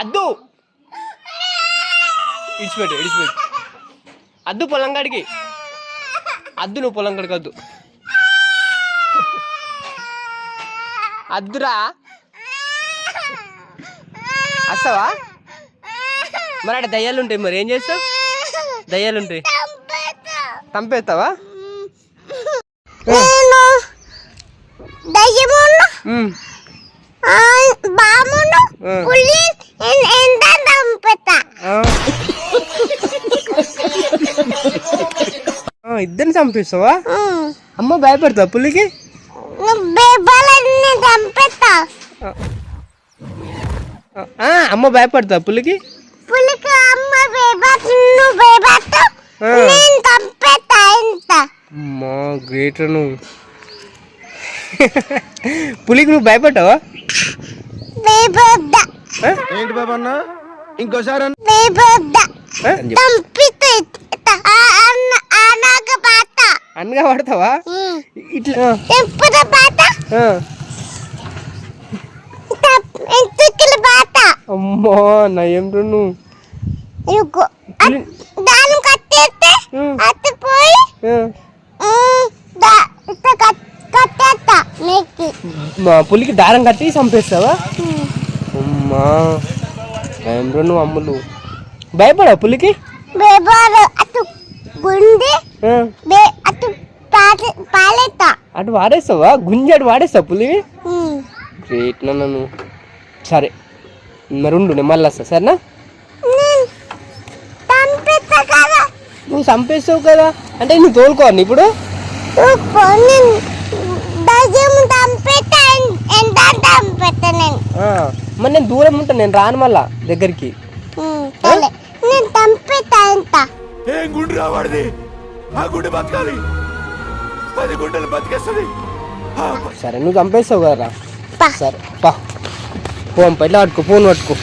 అద్దు ఇడిచిపెట్టు అద్దు పొలం కాడికి అద్దు, నువ్వు పొలం కాడికి వద్దు అద్దురా. వస్తావా మరి? అక్కడ దయ్యాలు ఉంటాయి, మరి ఏం చేస్తావు? దయ్యాలు ఉంటాయి, చంపేస్తావా? ఇద్దరిని చంపిస్తావా? అమ్మ భయపడతావా పులికి? అమ్మ భయపడతావా పులికి? అమ్మా గ్రేట్ నువ్వు. పులికి నువ్వు భయపడ్డావా? ఏంటి బాబా అన్న ఇంకోసారి అన్నగా పడతావా? ఇట్లా అమ్మా నయం నువ్వు. పులికి దారం కట్టి చంపేస్తావా? అమ్మా నయం నువ్వు. అమ్ములు భయపడా పులికి? అటు వాడేస్తావా? గుంజి అటు వాడేస్తావు పులివి? గ్రేట్ నన్ను. సరే మరి ఉండు, నేను మళ్ళీ వస్తా సరేనా? నువ్వు చంపేస్తావు కదా అంటే నువ్వు తోలుకోవాలి ఇప్పుడు. మరి నేను దూరం ఉంటాను, నేను రాను మళ్ళా దగ్గరికి. ఏం గుండు రావాడిది, ఆ గుండె బతకాలి, 10 గుండెలు బతికేస్తుంది. సరే నువ్వు చంపేస్తావు కదరా. సరే పా, ఫోన్ పట్టుకో, ఫోన్ పట్టుకో.